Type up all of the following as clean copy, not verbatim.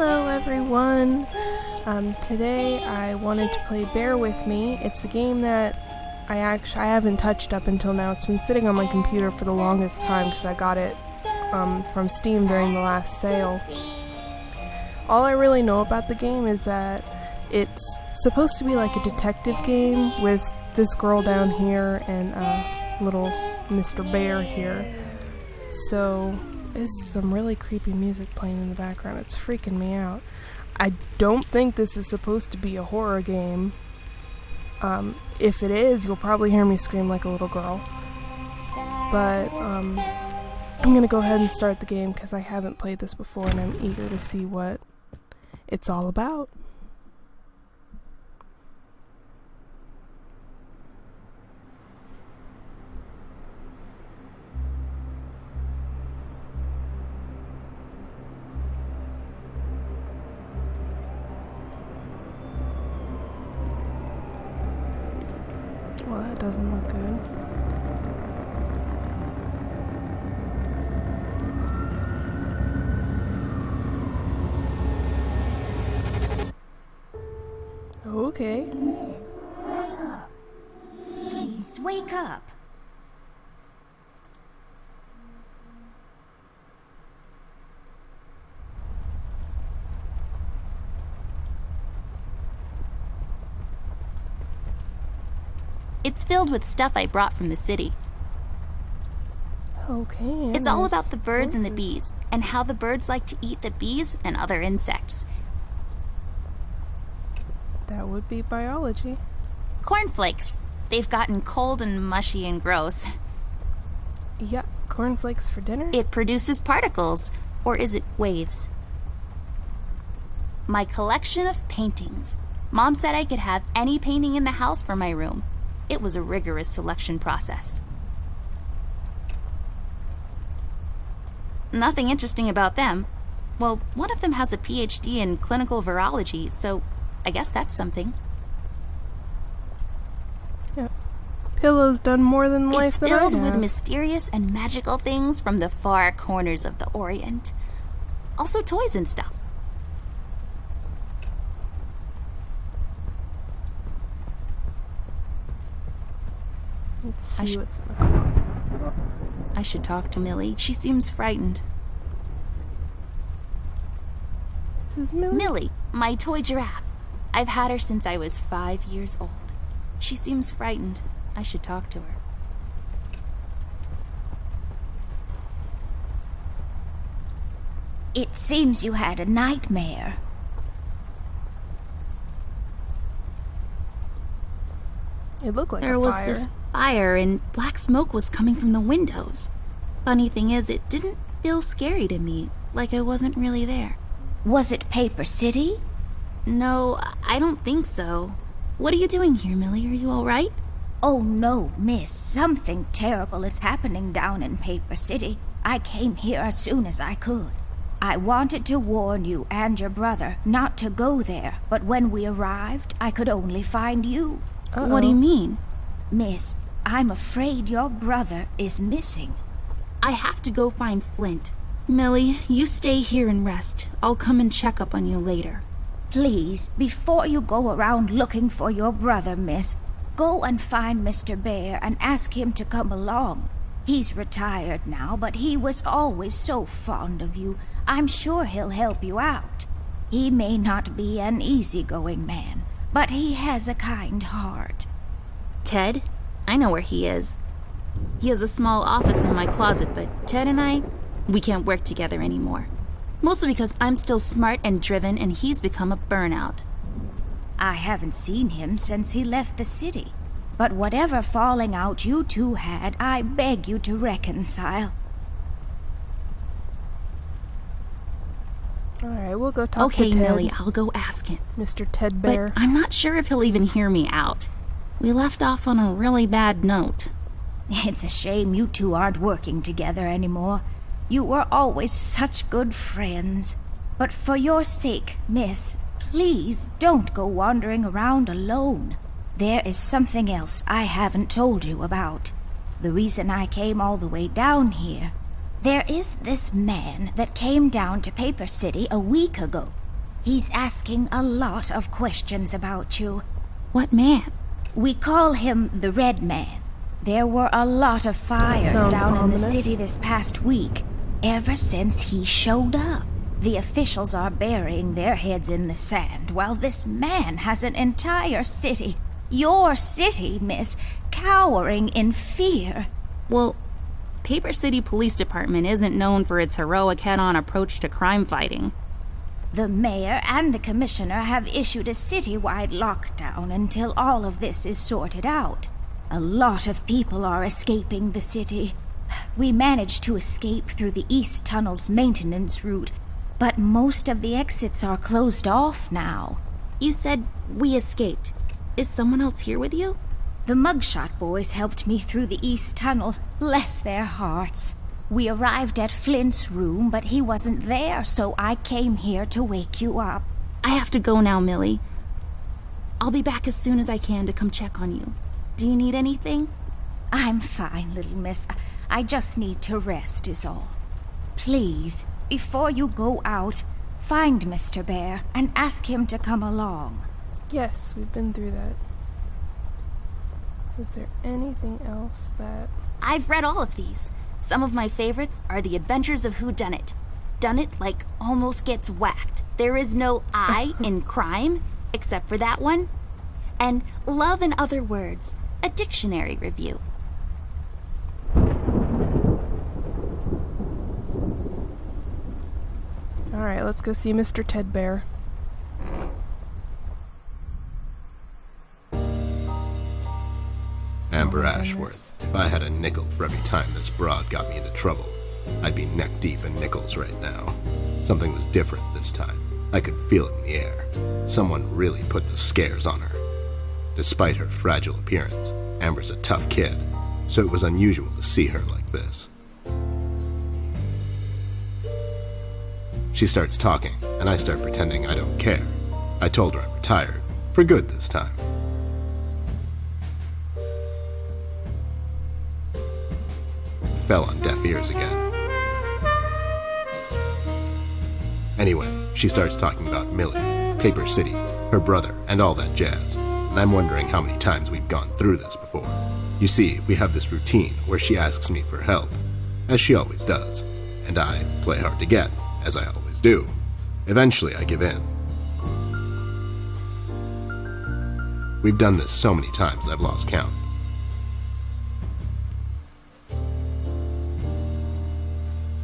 Hello everyone! Today I wanted to play Bear With Me. It's a game that I haven't touched up until now. It's been sitting on my computer for the longest time because I got it from Steam during the last sale. All I really know about the game is that it's supposed to be like a detective game with this girl down here and little Mr. Bear here. So there's some really creepy music playing in the background. It's freaking me out. I don't think this is supposed to be a horror game. If it is, you'll probably hear me scream like a little girl. But I'm gonna go ahead and start the game because I haven't played this before and I'm eager to see what it's all about. Well, that doesn't look good. Okay. Please wake up. It's filled with stuff I brought from the city. Okay. It's all about the birds and the bees, and how the birds like to eat the bees and other insects. That would be biology. Cornflakes. They've gotten cold and mushy and gross. Yeah, cornflakes for dinner? It produces particles, or is it waves? My collection of paintings. Mom said I could have any painting in the house for my room. It was a rigorous selection process. Nothing interesting about them. Well, one of them has a PhD in clinical virology, so I guess that's something. Yeah. Pillow's done more than life It's than I filled have. with mysterious and magical things from the far corners of the Orient. Also toys and stuff. Let's see what's in the closet. I should talk to Millie. She seems frightened. This is Millie. Millie, my toy giraffe. I've had her since I was 5 years old. She seems frightened. I should talk to her. It seems you had a nightmare. It looked like There a was fire. this fire and black smoke was coming from the windows. Funny thing is, it didn't feel scary to me, like I wasn't really there. Was it Paper City? No, I don't think so. What are you doing here, Millie? Are you all right? Oh no, miss. Something terrible is happening down in Paper City. I came here as soon as I could. I wanted to warn you and your brother not to go there, but when we arrived, I could only find you. Uh-oh. What do you mean? Miss, I'm afraid your brother is missing. I have to go find Flint. Millie, you stay here and rest. I'll come and check up on you later. Please, before you go around looking for your brother, miss, go and find Mr. Bear and ask him to come along. He's retired now, but he was always so fond of you. I'm sure he'll help you out. He may not be an easygoing man, but he has a kind heart. Ted? I know where he is. He has a small office in my closet, but Ted and we can't work together anymore. Mostly because I'm still smart and driven and he's become a burnout. I haven't seen him since he left the city. But whatever falling out you two had, I beg you to reconcile. Alright, we'll go talk to Okay, Ted. Millie, I'll go ask him. Mr. Ted Bear. But I'm not sure if he'll even hear me out. We left off on a really bad note. It's a shame you two aren't working together anymore. You were always such good friends. But for your sake, miss, please don't go wandering around alone. There is something else I haven't told you about. The reason I came all the way down here. There is this man that came down to Paper City a week ago. He's asking a lot of questions about you. What man? We call him the Red Man. There were a lot of fires Sounds down in the ominous. city this past week, ever since he showed up. The officials are burying their heads in the sand, while this man has an entire city, your city, miss, cowering in fear. Well, Paper City Police Department isn't known for its heroic head-on approach to crime fighting. The mayor and the commissioner have issued a citywide lockdown until all of this is sorted out. A lot of people are escaping the city. We managed to escape through the East Tunnel's maintenance route, but most of the exits are closed off now. You said we escaped. Is someone else here with you? The Mugshot boys helped me through the East Tunnel, bless their hearts. We arrived at Flint's room, but he wasn't there, so I came here to wake you up. I have to go now, Millie. I'll be back as soon as I can to come check on you. Do you need anything? I'm fine, little miss. I just need to rest is all. Please, before you go out, find Mr. Bear and ask him to come along. Yes, we've been through that. Is there anything else that... I've read all of these. Some of my favorites are The Adventures of Whodunit. Dunnit, like, almost gets whacked. There is no I in crime, except for that one. And Love and Other Words, a dictionary review. Alright, let's go see Mr. Ted Bear. Amber Oh my Ashworth. If I had a nickel for every time this broad got me into trouble, I'd be neck deep in nickels right now. Something was different this time. I could feel it in the air. Someone really put the scares on her. Despite her fragile appearance, Amber's a tough kid, so it was unusual to see her like this. She starts talking, and I start pretending I don't care. I told her I'm retired, for good this time. Fell on deaf ears again. Anyway, she starts talking about Millie, Paper City, her brother, and all that jazz, and I'm wondering how many times we've gone through this before. You see, we have this routine where she asks me for help, as she always does, and I play hard to get, as I always do. Eventually, I give in. We've done this so many times I've lost count.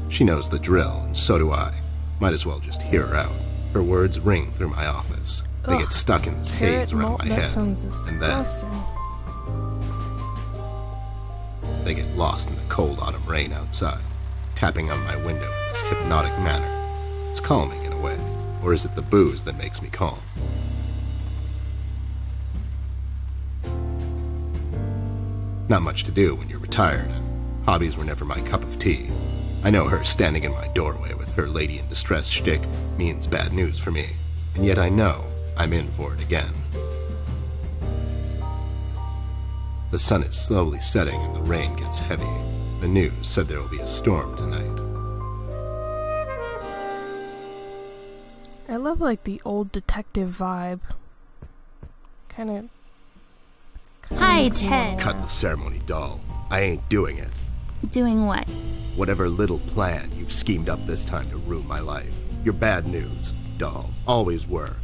She knows the drill, and so do I. Might as well just hear her out. Her words ring through my office. They get stuck in this haze around my That head, sounds and then disgusting. they get lost in the cold autumn rain outside, tapping on my window in this hypnotic manner. It's calming in a way, or is it the booze that makes me calm? Not much to do when you're retired, and hobbies were never my cup of tea. I know her standing in my doorway with her lady in distress shtick means bad news for me, and yet I know I'm in for it again. The sun is slowly setting and the rain gets heavy. The news said there will be a storm tonight. I love, like, the old detective vibe. Kind of... Hi, Ted. Cut the ceremony, doll. I ain't doing it. Doing what? Whatever little plan you've schemed up this time to ruin my life. You're bad news, doll. Always were.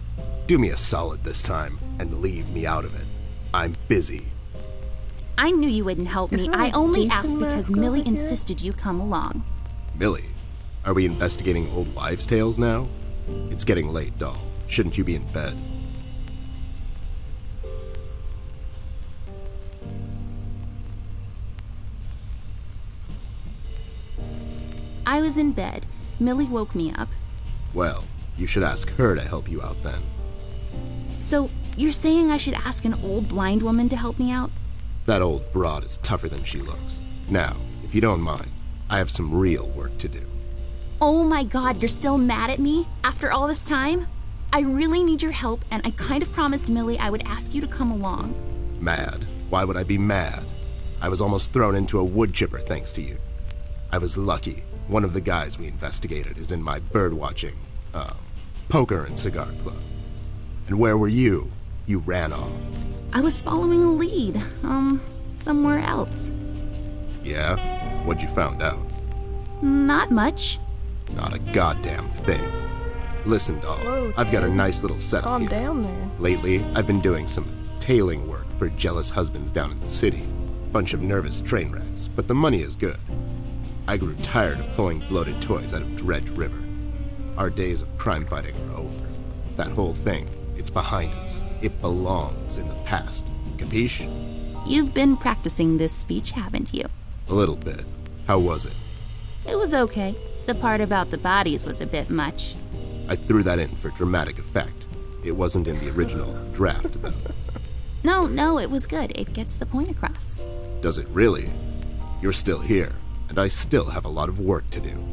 Do me a solid this time and leave me out of it. I'm busy. I knew you wouldn't help me. Isn't I that only Jason asked because Mask Millie over here? insisted you come along. Millie, are we investigating old wives' tales now? It's getting late, doll. Shouldn't you be in bed? I was in bed. Millie woke me up. Well, you should ask her to help you out then. So, you're saying I should ask an old blind woman to help me out? That old broad is tougher than she looks. Now, if you don't mind, I have some real work to do. Oh my god, you're still mad at me? After all this time? I really need your help, and I kind of promised Millie I would ask you to come along. Mad? Why would I be mad? I was almost thrown into a wood chipper thanks to you. I was lucky. One of the guys we investigated is in my birdwatching, poker and cigar club. And where were you? You ran off. I was following a lead, somewhere else. Yeah? What'd you found out? Not much. Not a goddamn thing. Listen, doll, Whoa, I've got a dude. nice little setup Calm here. down there. Lately, I've been doing some tailing work for jealous husbands down in the city. Bunch of nervous train wrecks, but the money is good. I grew tired of pulling bloated toys out of Dredge River. Our days of crime fighting are over. That whole thing, it's behind us. It belongs in the past. Capiche? You've been practicing this speech, haven't you? A little bit. How was it? It was okay. The part about the bodies was a bit much. I threw that in for dramatic effect. It wasn't in the original draft, though. No, it was good. It gets the point across. Does it really? You're still here, and I still have a lot of work to do.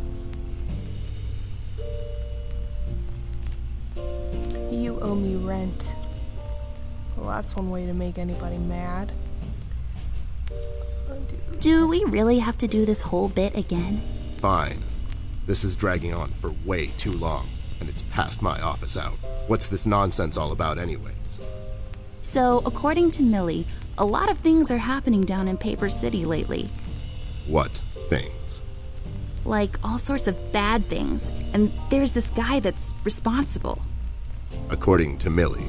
You owe me rent. Well, that's one way to make anybody mad. Do we really have to do this whole bit again? Fine. This is dragging on for way too long, and it's past my office out. What's this nonsense all about anyways? So, according to Millie, a lot of things are happening down in Paper City lately. What things? Like all sorts of bad things. And there's this guy that's responsible. According to Millie.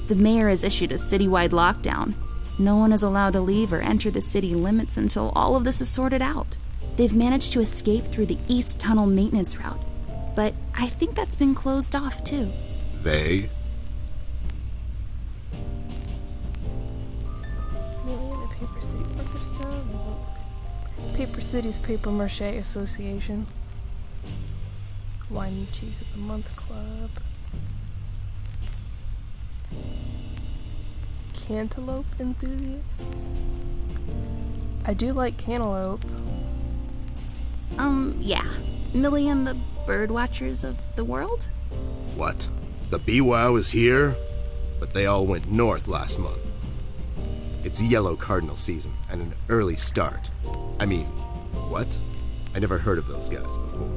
The mayor has issued a citywide lockdown. No one is allowed to leave or enter the city limits until all of this is sorted out. They've managed to escape through the East Tunnel maintenance route, but I think that's been closed off too. They? Millie, the Paper City Worker stuff. Paper City's Paper Mache Association. Wine and Cheese of the Month Club. Cantaloupe enthusiasts. I do like cantaloupe. Yeah. Millie and the bird watchers of the world? What? The BWOW is here? But they all went north last month. It's yellow cardinal season and an early start. I mean, what? I never heard of those guys before.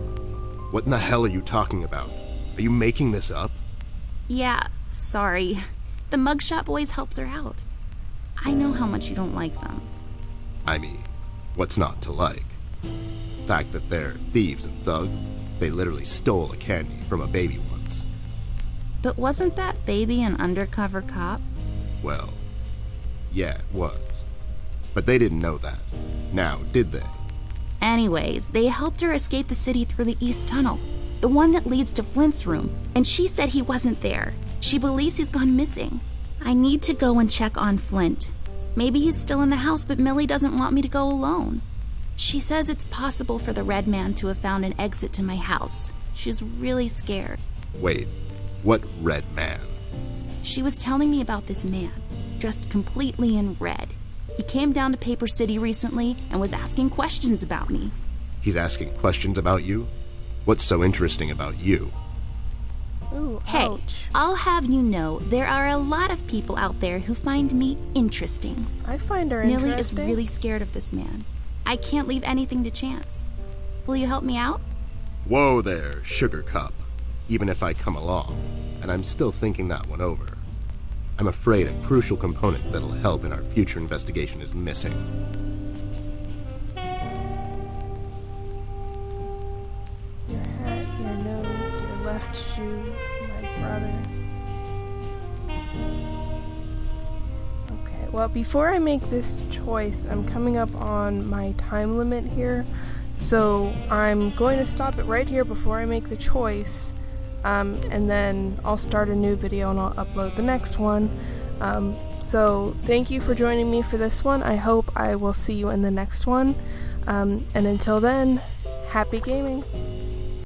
What in the hell are you talking about? Are you making this up? Yeah, sorry. The mugshot boys helped her out. I know how much you don't like them. I mean, what's not to like? The fact that they're thieves and thugs, they literally stole a candy from a baby once. But wasn't that baby an undercover cop? Well, yeah, it was. But they didn't know that. Now, did they? Anyways, they helped her escape the city through the East Tunnel, the one that leads to Flint's room, and she said he wasn't there. She believes he's gone missing. I need to go and check on Flint. Maybe he's still in the house, but Millie doesn't want me to go alone. She says it's possible for the Red Man to have found an exit to my house. She's really scared. Wait, what red man? She was telling me about this man, dressed completely in red. He came down to Paper City recently and was asking questions about me. He's asking questions about you? What's so interesting about you? Ooh, Hey, ouch. I'll have you know there are a lot of people out there who find me interesting. I find her Millie is interesting. really scared of this man. I can't leave anything to chance. Will you help me out? Whoa there, sugar cup. Even if I come along, and I'm still thinking that one over. I'm afraid a crucial component that'll help in our future investigation is missing. Your hat, your nose, your left shoe, my brother. Okay, well, before I make this choice, I'm coming up on my time limit here. So I'm going to stop it right here before I make the choice. And then I'll start a new video and I'll upload the next one. So thank you for joining me for this one. I hope I will see you in the next one. And until then, happy gaming.